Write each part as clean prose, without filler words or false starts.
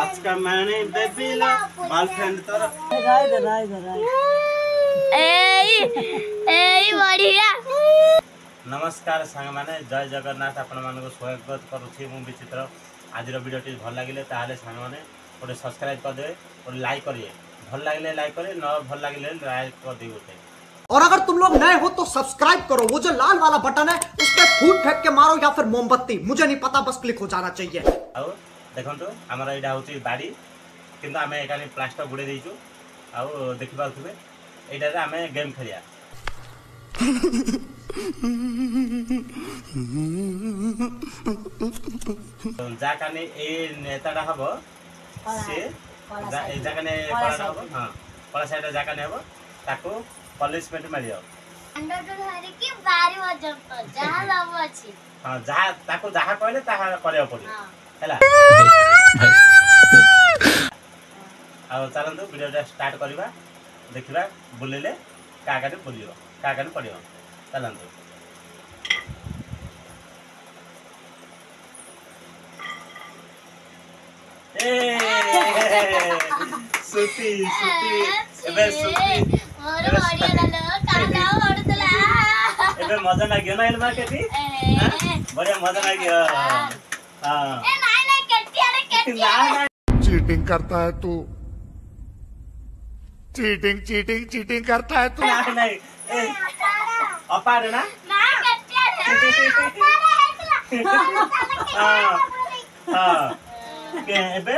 आज का मैंने बेबी ला गर्लफ्रेंड तो बढ़िया। नमस्कार सांग माने जय जगन्नाथ आपण मानको स्वागत करूछि मु विचित्र। आज वीडियो टी भल लागिले ताले सांग माने ओटे सब्सक्राइब कर दे और लाइक करिए। भल लागिले लाइक करिए न भल लागिले लाइक कर दियो ओटे। और अगर तुम लोग नए हो तो सब्सक्राइब करो, वो जो लाल वाला बटन है उस पे फूट फेंक के मारो या फिर मोमबत्ती, मुझे नहीं पता, बस क्लिक हो जाना चाहिए। आउ देखंतु हमरा एडा होची बाड़ी किंतु आमे एकानी प्लास्टर गुडे देइछु। आउ देखि पाउथबे एडा रे आमे गेम खेलिया। जाकाने ए नेताडा हबो से जाकाने पळा हबो। हां पळा साइड जाकाने हबो ताको पनिशमेंट मिलियो। अंडर धरि कि बारी वजन तो जहां लाभ अछि। हां जहां ताको जहां कहले ताहा करियो पड़ी हैला। आ चलंतु वीडियो स्टार्ट करबा देखिबा बुलेले कागाने बुलियो कागाने पड़ियो। चलंतु सुती सुती एबे सुती मोर बढ़िया लालो काला ओडतला एबे मजा लागियो ना एलमा केटी बढ़िया मजा लागियो। हां ए नहीं केटी अरे केटी चीटिंग करता है तू, चीटिंग चीटिंग चीटिंग करता है तू। नहीं अपारे ना ना केटी अरे हां हां के एबे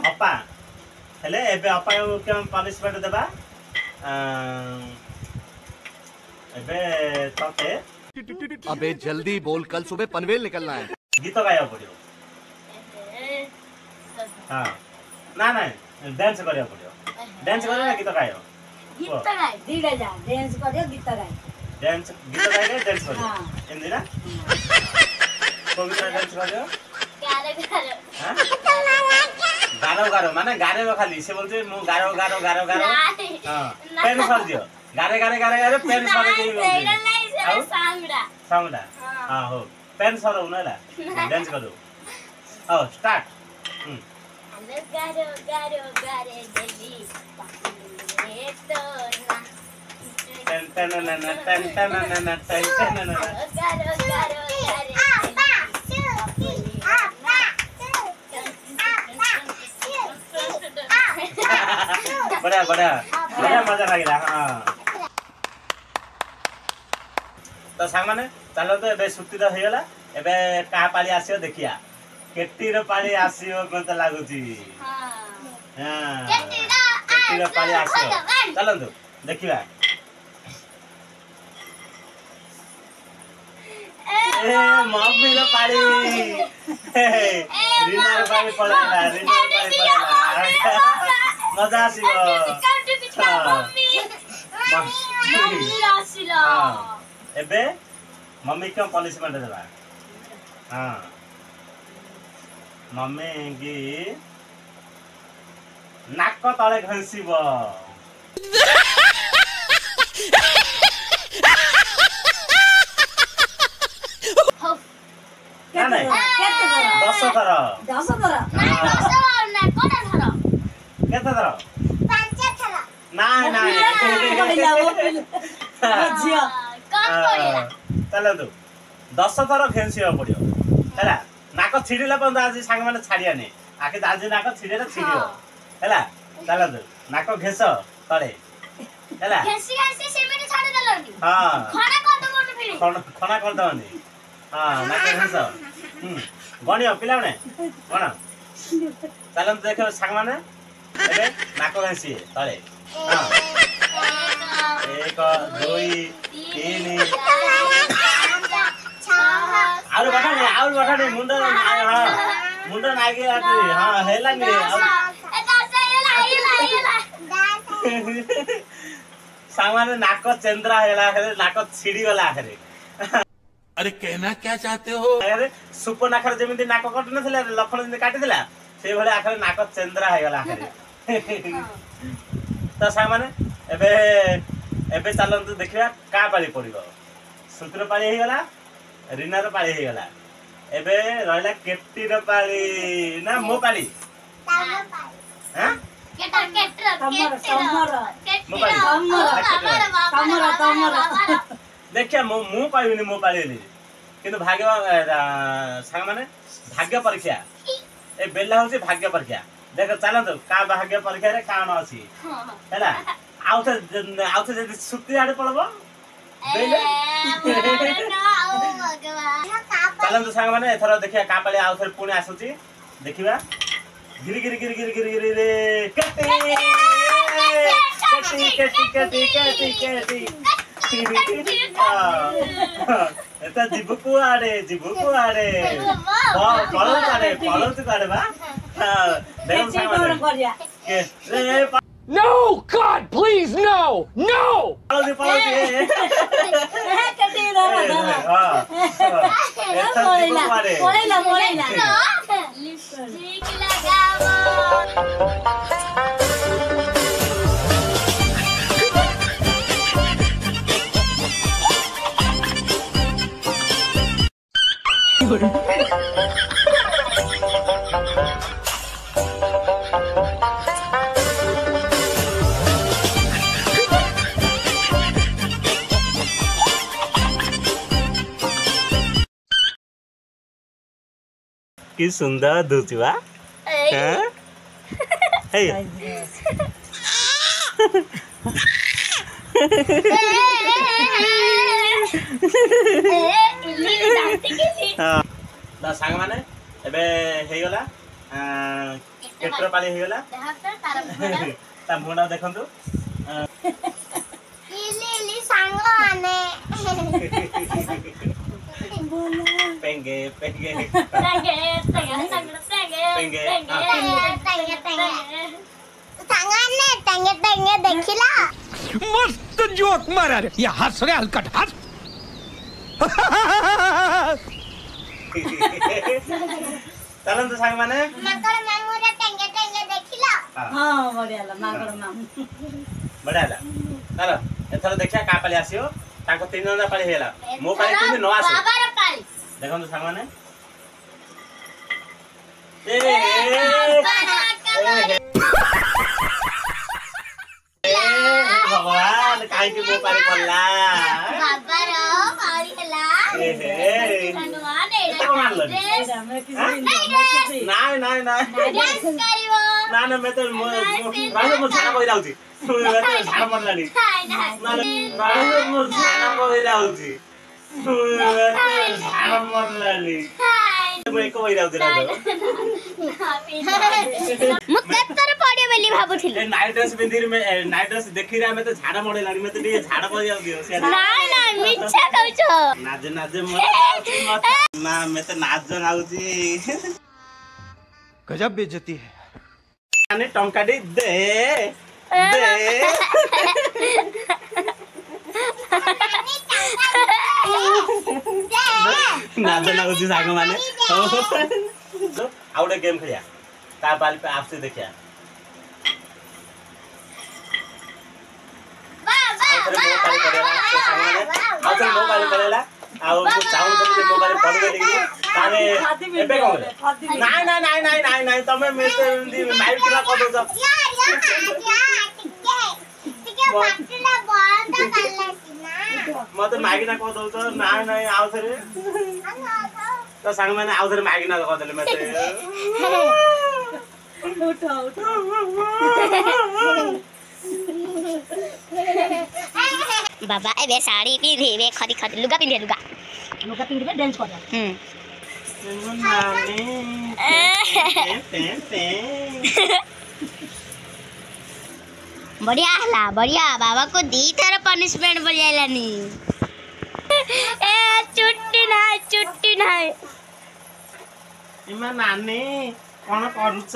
अपा हेले एबे अपा के पनिशमेंट देबा। एबे तते अबे जल्दी बोल, कल सुबह पनवेल निकलना है। गीत गाया पड़ियो। हां ना ना डांस करिया पड़ियो। डांस करे ना गीत गायो गीत गाय धीरे जा डांस करियो गीत गाय डांस गीत गाइले डांस करियो एंदी ना पवित्र डांस करियो गारे गारे हां गारो गारो माने गारे खाली से बोलते मु गारो गारो गारो गारो। हां पेन सर दियो गारे गारे गारे गारे पेन सर दियो सेडा नहीं से सांगड़ा सांगड़ा। हां हो पेन सर उनाला डांस करो। ओ स्टार्ट। गारो गारो गारे दिल्ली ये तो ना टन टन न टन टन न टन टन न गारो गारो गारे बड़ा बड़ा बड़ा मजा लागिला। हां तो सांग माने चलो तो एबे सुती तो हेगला एबे का पाली आसियो देखिया केटी रो पाली आसियो कोन त लागुची। हां केटी रो पाली आसियो चलो तो देखिबा। ए मम्मी रो पाली रीना रो पाली पळा रीना रो पाली पळा मजा आसियो। हां एबे मम्मी क्यों पनिशमेंट देबा। हां मम्मी की नाक तले घंसीबो। ना नहीं 10 थर 10 थर नहीं दस ना कोना धरो केते थर 5 थरो नहीं नहीं झियो कम पड़ेला चलो तू 10 थर घेंसियो पड़ियो हैला। नाक छिड़िला पण आज सांग माने छाड़िया ने आके आज नाक छिड़ेला छिड़ियो हैला। चलो तू नाक घेस तळे हैला। घेसी घेसी सेमेटे छाड़ देलनी। हां खाना कर दो मोर फिर खाना कर दवनी। हां नाक घेस गणियो पिला ने गण चलो देखो सांग माने एबे नाक घेसी तळे। हां 1 2 3 आउर बटाने मुंडा हां मुंडा नागे आती। हां हेला नि सामाने नाक चंद्रा हेला हेले नाक छिड़ी गला हेरे। अरे कहना क्या चाहते हो? अरे सुपर नाखर जेमिति नाक कट नथिला लखन जेमिति काटी दिला से भले आखरे नाक चंद्रा हे गला हेरे। तो सामाने एबे एबे चलंतु देखिबा का पाली पड़िबो। सुतिर पाली हे गला रीना रो पाली हे गला एबे रहला केटी रो पाली ना मो पाली हां देखिए मु कहबिनी मो पाळेली किंतु भाग्य सांग माने भाग्य परीक्षा ए बेला होची भाग्य परीक्षा देख चलन तो का भाग्य परीक्षा रे कान अछि हैला आउथे जदी सुक्ति आडे पड़बो बेले चलन तो सांग माने एथरा देखिया का पाळे आउथे पुणी आसुची देखिबा गिरी गिरी गिरी गिरी गिरी गिरी रे कटी एता जीबु कुआडे पळत काडे बा देखो सांग माने के रे No, God, please, no, no! पळत कटी दादा एता जीबु कुआडे मोळेला लिपस्टिक लगाओ कि सुंदर दूचवा हैं हे दा सांग माने एबे हे गला केटर पाली हे गला ता मुंडा देखंतु इली सांग आने पेंगे सांगाने देखिला मस्त जोक मारा रे या हंस रे हलकट हंस चलन तो सांग माने मकर मामुरे टेंगे देखिला हां बढियाला मागड मामू बढियाला चलो एथर देखिया का पाली आसियो ताको 3 जन पाली हेला मो पाली किने न आसे बाबार पाली देखन तो सांग माने भगवान काहे के मो पाली पल्ला बाबार पाली हला हनुमान नाही डांस करिवो ना मैं तो मो झाना बहि राउची मैं तो झाना मरलानी ना मो झाना बहि राउची झाना मरलानी मैं एको बहि राउची मु केतर पड़े बेली भाबुथिले ए नाइट ड्रेस पिंधिर में नाइट ड्रेस देखि रा मैं तो झाड़ा मडे लानी मैं तो ये झाड़ा बहि जाउ दियो से ना मिच्छा कहछो नाजे मत ना मैं तो नाच जन आउची गजब बेइज्जती है आने टंकाडी दे नाच जन आउची साग माने आउडे गेम खेलिया ता बाल पे आपसे देखिया आउथरे मोबाइल करेला आउ साउंड करके मोबाइल पड़ गई तारे एबे कोन नाही तमे में माइक किला कर दो टिके पाटला बंद करले ना मते माइक ना कर दो नाही आउथरे तो सांग माने आउथरे माइक ना कर देले मते उठो बाबा एबे साड़ी पिंधिबे खदी लुगा पिंधिबे डांस कर बढ़िया बाबा को दी तरह पनिशमेंट बढ़ियालानी ए छुट्टी नाही इमा नानी कोन करूछ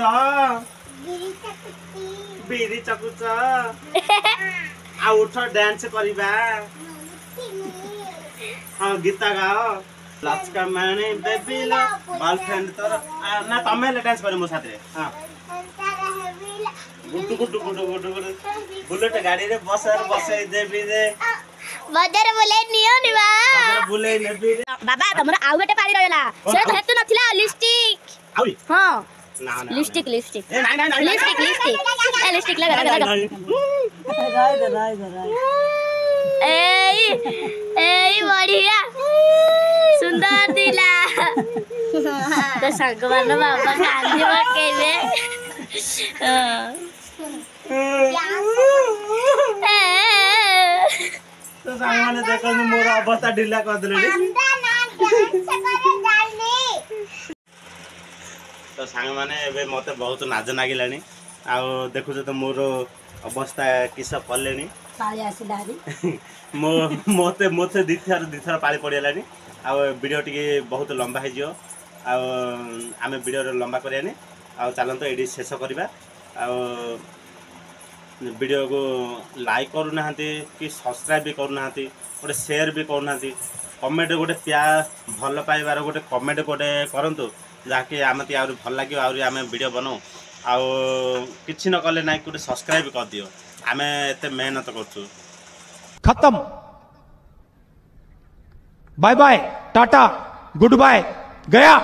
बिरी चकुच आ उठ डांस करिबा हां गीत गाओ लचका माने बेबी ला गर्लफ्रेंड तर ना तमे ले डांस करे मो साथे हां गुड्डू बुलेट गाड़ी रे बसे देबी रे बदर बोले नियो निबा बुले नेबी रे बाबा तमरा आउ गटे पानी रहला से तो हेतु नथिला लिपस्टिक आउई हां ना ना लिपस्टिक लिपस्टिक ए नहीं नहीं नहीं लिपस्टिक लिपस्टिक ए लिपस्टिक लगा लगा लगा ए बढ़िया सुंदर दिला तो संगवान बाबा कांदी पकेबे तो सामाने देखो मोर अवस्था ढिला कर देले तो सांग माने एबे मते बहुत नाज नागिलानी आ देखु तो मोर अवस्था किस पल्लेनी पाली आसिला हरी मो मते मते दिथर पाली पड़िलानी आ वीडियो टिके बहुत लंबा हे जियो आ आमे वीडियो लंबा करियानी आ चलंतो एडी शेष करबा आ वीडियो को लाइक करू नाहंती कि सब्सक्राइब भी करू नाहंती गोटे शेयर भी करू नाहंती कमेंट गोटे प्यार भल पाइबार गोटे कमेंट गोटे करंतु जाके आमती आउरी भल लागियो आउरी आमे वीडियो बनाऊ आउ किछि न कले नाइ गोटे सब्सक्राइब कर दियो आमे एते मेहनत करछु खत्म bye bye tata good bye गया।